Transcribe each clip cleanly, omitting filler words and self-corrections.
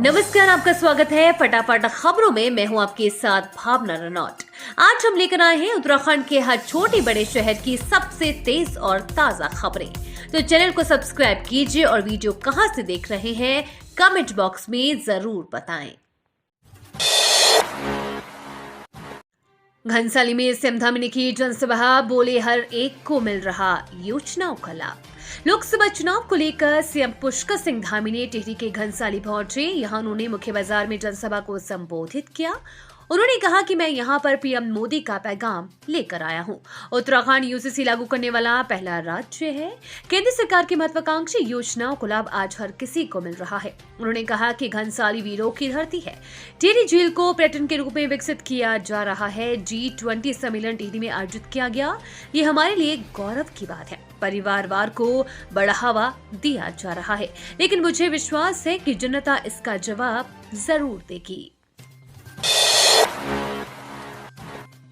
नमस्कार, आपका स्वागत है फटाफट खबरों में। मैं हूं आपके साथ भावना रनौत। आज हम लेकर आए हैं उत्तराखंड के हर छोटे बड़े शहर की सबसे तेज और ताजा खबरें। तो चैनल को सब्सक्राइब कीजिए और वीडियो कहां से देख रहे हैं कमेंट बॉक्स में जरूर बताएं। घनसाली में सीएम धामी ने की जनसभा, बोले हर एक को मिल रहा योजनाओं का लाभ। लोकसभा चुनाव को लेकर सीएम पुष्कर सिंह धामी ने टिहरी के घनसाली पहुंचे। यहां उन्होंने मुख्य बाजार में जनसभा को संबोधित किया। उन्होंने कहा कि मैं यहां पर पीएम मोदी का पैगाम लेकर आया हूं। उत्तराखंड यूसीसी लागू करने वाला पहला राज्य है। केंद्र सरकार की महत्वाकांक्षी योजनाओं को लाभ आज हर किसी को मिल रहा है। उन्होंने कहा कि घनसाली वीरों की धरती है। टिहरी झील को पर्यटन के रूप में विकसित किया जा रहा है। G20 सम्मेलन टिहरी में आयोजित किया गया। ये हमारे लिए गौरव की बात है। परिवारवाद को बढ़ावा दिया जा रहा है, लेकिन मुझे विश्वास है कि जनता इसका जवाब जरूर देगी।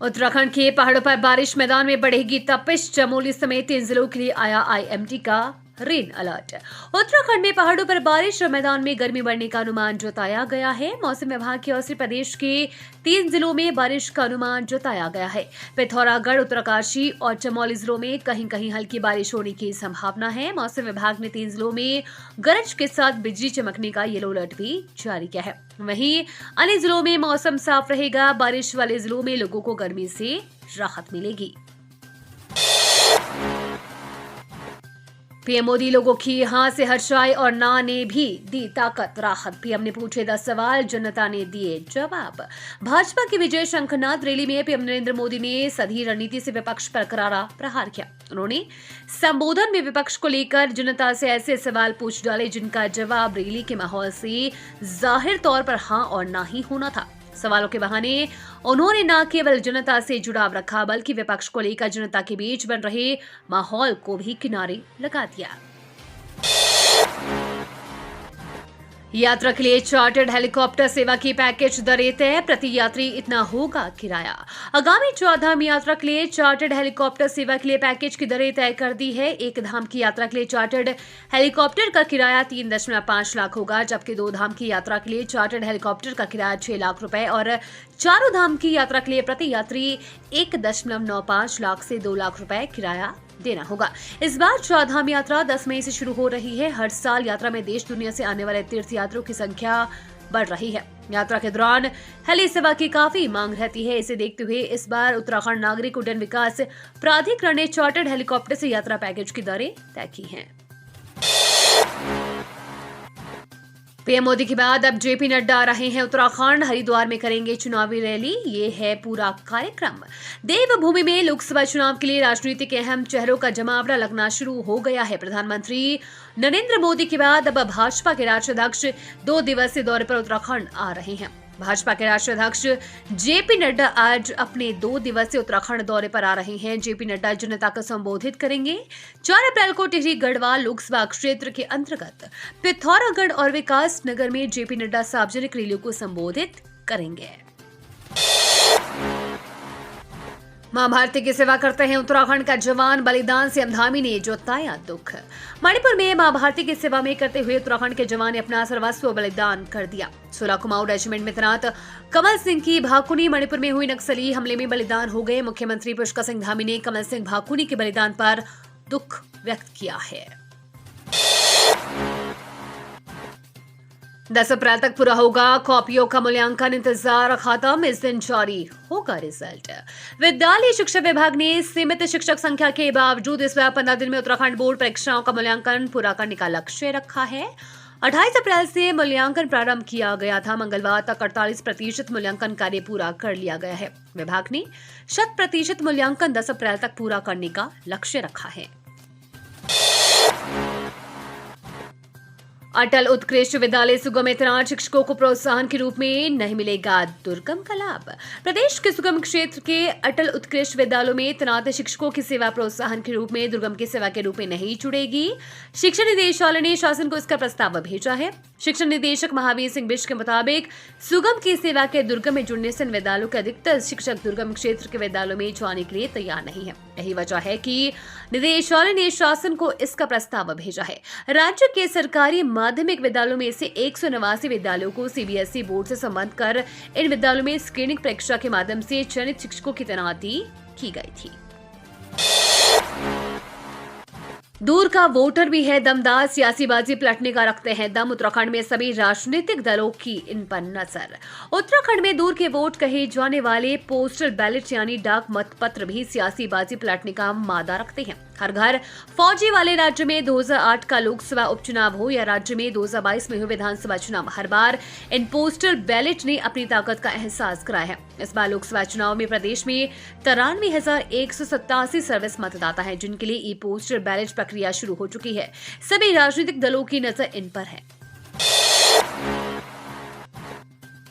उत्तराखंड के पहाड़ों पर बारिश, मैदान में बढ़ेगी तपिश। चमोली समेत 3 जिलों के लिए आया IMD का रेन अलर्ट। उत्तराखंड में पहाड़ों पर बारिश और मैदान में गर्मी बढ़ने का अनुमान जताया गया है। मौसम विभाग की ओर से प्रदेश के 3 जिलों में बारिश का अनुमान जताया गया है। पिथौरागढ़, उत्तरकाशी और चमोली जिलों में कहीं कहीं हल्की बारिश होने की संभावना है। मौसम विभाग ने 3 जिलों में गरज के साथ बिजली चमकने का येलो अलर्ट भी जारी किया है। वहीं अन्य जिलों में मौसम साफ रहेगा। बारिश वाले जिलों में लोगों को गर्मी से राहत मिलेगी। पीएम मोदी लोगों की हां से हर्षाई और ना ने भी दी ताकत राहत। पीएम ने पूछे 10 सवाल, जनता ने दिए जवाब। भाजपा की विजय शंखनाद रैली में पीएम नरेंद्र मोदी ने सधी रणनीति से विपक्ष पर करारा प्रहार किया। उन्होंने संबोधन में विपक्ष को लेकर जनता से ऐसे सवाल पूछ डाले जिनका जवाब रैली के माहौल से जाहिर तौर पर हां और ना ही होना था। सवालों के बहाने उन्होंने न केवल जनता से जुड़ाव रखा, बल्कि विपक्ष को लेकर जनता के बीच बन रहे माहौल को भी किनारे लगा दिया। यात्रा के लिए चार्टर्ड हेलीकॉप्टर सेवा की पैकेज दरें तय, प्रति यात्री इतना होगा किराया। आगामी 14 धाम यात्रा के लिए चार्टर्ड हेलीकॉप्टर सेवा के लिए पैकेज की दरें तय कर दी है। 1 धाम की यात्रा के लिए चार्टर्ड हेलीकॉप्टर का किराया 3.5 लाख होगा, जबकि 2 धाम की यात्रा के लिए चार्टर्ड हेलीकॉप्टर का किराया 6 लाख रुपए और चारों धाम की यात्रा के लिए प्रति यात्री 1.95 लाख से 2 लाख रुपए किराया देना होगा। इस बार 14 धाम यात्रा 10 मई से शुरू हो रही है। हर साल यात्रा में देश दुनिया से आने वाले तीर्थ यात्रियों की संख्या बढ़ रही है। यात्रा के दौरान हेली सेवा की काफी मांग रहती है। इसे देखते हुए इस बार उत्तराखंड नागरिक उड्डयन विकास प्राधिकरण ने चार्टर्ड हेलीकॉप्टर से यात्रा पैकेज की दरें तय की हैं। पीएम मोदी के बाद अब जेपी नड्डा आ रहे हैं उत्तराखंड। हरिद्वार में करेंगे चुनावी रैली। ये है पूरा कार्यक्रम। देवभूमि में लोकसभा चुनाव के लिए राजनीतिक अहम चेहरों का जमावड़ा लगना शुरू हो गया है। प्रधानमंत्री नरेंद्र मोदी के बाद अब भाजपा के राष्ट्रीय अध्यक्ष 2 दिवसीय दौरे पर उत्तराखंड आ रहे हैं। भाजपा के राष्ट्रीय अध्यक्ष जेपी नड्डा आज अपने 2 दिवसीय उत्तराखंड दौरे पर आ रहे हैं। जेपी नड्डा जनता को संबोधित करेंगे। 4 अप्रैल को टिहरी गढ़वाल लोकसभा क्षेत्र के अंतर्गत पिथौरागढ़ और विकास नगर में जेपी नड्डा सार्वजनिक रैलियों को संबोधित करेंगे। मां भारती की सेवा करते हैं उत्तराखंड का जवान, बलिदान से धामी ने जताया दुख। मणिपुर में मां भारती की सेवा में करते हुए उत्तराखंड के जवान ने अपना सर्वस्व बलिदान कर दिया। 16 कुमाऊं रेजिमेंट में तैनात कमल सिंह की भाकुनी मणिपुर में हुई नक्सली हमले में बलिदान हो गए। मुख्यमंत्री पुष्कर सिंह धामी ने कमल सिंह भाकुनी के बलिदान पर दुख व्यक्त किया है। 10 अप्रैल तक पूरा होगा कॉपियों का मूल्यांकन, इंतजार खत्म, इस दिन जारी होगा रिजल्ट। विद्यालय शिक्षा विभाग ने सीमित शिक्षक संख्या के बावजूद इस बार 15 दिन में उत्तराखंड बोर्ड परीक्षाओं का मूल्यांकन पूरा करने का लक्ष्य रखा है। 28 अप्रैल से मूल्यांकन प्रारंभ किया गया था। मंगलवार तक 48% मूल्यांकन कार्य पूरा कर लिया गया है। विभाग ने 100% मूल्यांकन 10 अप्रैल तक पूरा करने का लक्ष्य रखा है। अटल उत्कृष्ट विद्यालय सुगम में तैनात शिक्षकों को प्रोत्साहन के रूप में नहीं मिलेगा दुर्गम का लाभ। प्रदेश के सुगम क्षेत्र के अटल उत्कृष्ट विद्यालयों में तैनात शिक्षकों की सेवा प्रोत्साहन के रूप में दुर्गम की सेवा के रूप में नहीं जुड़ेगी। शिक्षा निदेशालय ने शासन को इसका प्रस्ताव भेजा है। शिक्षा निदेशक महावीर सिंह बिष्ट के मुताबिक सुगम की सेवा के दुर्गम में जुड़ने से इन विद्यालयों के अधिकतर शिक्षक दुर्गम क्षेत्र के विद्यालयों में जाने के लिए तैयार नहीं है। यही वजह है कि निदेशालय ने शासन को इसका प्रस्ताव भेजा है। राज्य के सरकारी माध्यमिक विद्यालयों में से 189 विद्यालयों को सीबीएसई बोर्ड से संबद्ध कर इन विद्यालयों में स्क्रीनिंग परीक्षा के माध्यम से चयनित शिक्षकों की तैनाती की गई थी। दूर का वोटर भी है दमदार, सियासी बाजी पलटने का रखते हैं दम। उत्तराखंड में सभी राजनीतिक दलों की इन पर नजर। उत्तराखंड में दूर के वोट कहे जाने वाले पोस्टल बैलेट यानी डाक मतपत्र भी सियासी बाजी पलटने का मादा रखते हैं। हर घर फौजी वाले राज्य में 2008 का लोकसभा उपचुनाव हो या राज्य में 2022 में हुए विधानसभा चुनाव, हर बार इन पोस्टल बैलेट ने अपनी ताकत का एहसास कराया है। इस बार लोकसभा चुनाव में प्रदेश में 93,187 सर्विस मतदाता हैं, जिनके लिए ई पोस्टल बैलेट प्रक्रिया शुरू हो चुकी है। सभी राजनीतिक दलों की नजर इन पर है।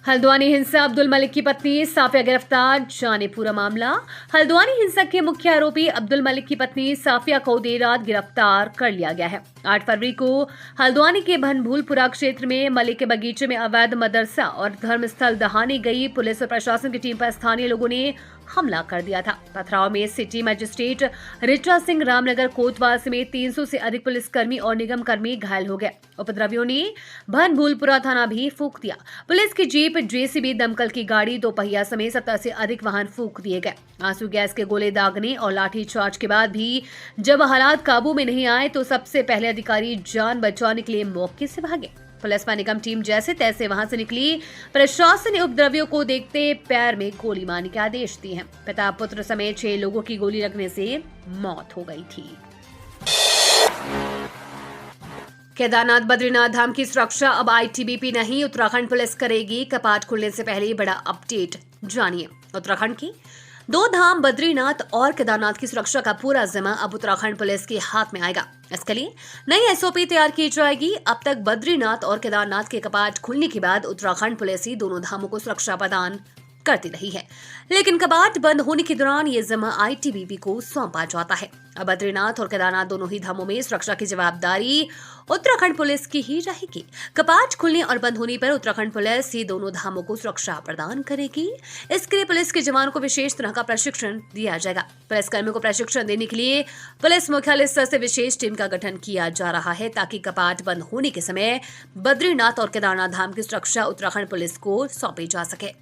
हल्द्वानी हिंसा, अब्दुल मलिक की पत्नी साफिया गिरफ्तार, जाने पूरा मामला। हल्द्वानी हिंसा के मुख्य आरोपी अब्दुल मलिक की पत्नी साफिया को देर रात गिरफ्तार कर लिया गया है। 8 फरवरी को हल्द्वानी के भनभूलपुरा क्षेत्र में मलिक के बगीचे में अवैध मदरसा और धर्मस्थल दहाने गई पुलिस और प्रशासन की टीम पर स्थानीय लोगों ने हमला कर दिया था। पथराव में सिटी मजिस्ट्रेट रिचा सिंह, रामनगर कोतवाल समेत 300 से अधिक पुलिसकर्मी और निगम कर्मी घायल हो गए। उपद्रवियों ने भनभूलपुरा थाना भी फूंक दिया। पुलिस की जीप, जेसीबी, दमकल की गाड़ी, 2 पहिया समेत 70 से अधिक वाहन फूंक दिए गए। आंसू गैस के गोले दागने और लाठीचार्ज के बाद भी जब हालात काबू में नहीं आए तो सबसे पहले अधिकारी जान बचाने के लिए मौके से भागे। पुलिस व निगम टीम जैसे तैसे वहां से निकली। प्रशासन ने उपद्रवियों को देखते पैर में गोली मारने के आदेश दिए हैं। पिता पुत्र समेत 6 लोगों की गोली लगने से मौत हो गई थी। केदारनाथ बद्रीनाथ धाम की सुरक्षा अब आईटीबीपी नहीं, उत्तराखंड पुलिस करेगी। कपाट खुलने से पहले बड़ा अपडेट जानिए। उत्तराखंड की 2 धाम बद्रीनाथ और केदारनाथ की सुरक्षा का पूरा जिम्मा अब उत्तराखंड पुलिस के हाथ में आएगा। इसके लिए नई एसओपी तैयार की जाएगी। अब तक बद्रीनाथ और केदारनाथ के कपाट खुलने के बाद उत्तराखंड पुलिस ही दोनों धामों को सुरक्षा प्रदान करती रही है, लेकिन कपाट बंद होने के दौरान ये जिम्मा आईटीबीपी को सौंपा जाता है। अब बद्रीनाथ और केदारनाथ दोनों ही धामों में सुरक्षा की जवाबदारी उत्तराखंड पुलिस की ही रहेगी। कपाट खुलने और बंद होने पर उत्तराखंड पुलिस ही दोनों धामों को सुरक्षा प्रदान करेगी। इसके लिए पुलिस के जवानों को विशेष तरह का प्रशिक्षण दिया जाएगा। पुलिसकर्मियों को प्रशिक्षण देने के लिए पुलिस मुख्यालय स्तर से विशेष टीम का गठन किया जा रहा है, ताकि कपाट बंद होने के समय बद्रीनाथ और केदारनाथ धाम की सुरक्षा उत्तराखंड पुलिस को सौंपी जा सके।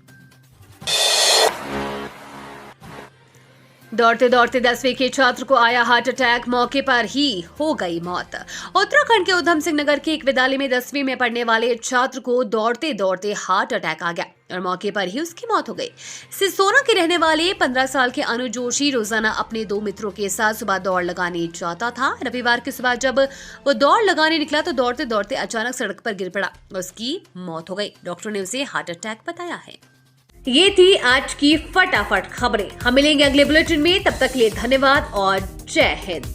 दौड़ते दौड़ते 10वीं के छात्र को आया हार्ट अटैक, मौके पर ही हो गई मौत। उत्तराखंड के उधम सिंह नगर के एक विद्यालय में 10वीं में पढ़ने वाले छात्र को दौड़ते दौड़ते हार्ट अटैक आ गया और मौके पर ही उसकी मौत हो गई। सिसोना के रहने वाले 15 साल के अनु जोशी रोजाना अपने 2 मित्रों के साथ सुबह दौड़ लगाने जाता था। रविवार की सुबह जब वो दौड़ लगाने निकला तो दौड़ते दौड़ते अचानक सड़क पर गिर पड़ा, उसकी मौत हो गई। डॉक्टरों ने उसे हार्ट अटैक बताया है। ये थी आज की फटाफट खबरें। हम मिलेंगे अगले बुलेटिन में, तब तक के लिए धन्यवाद और जय हिंद।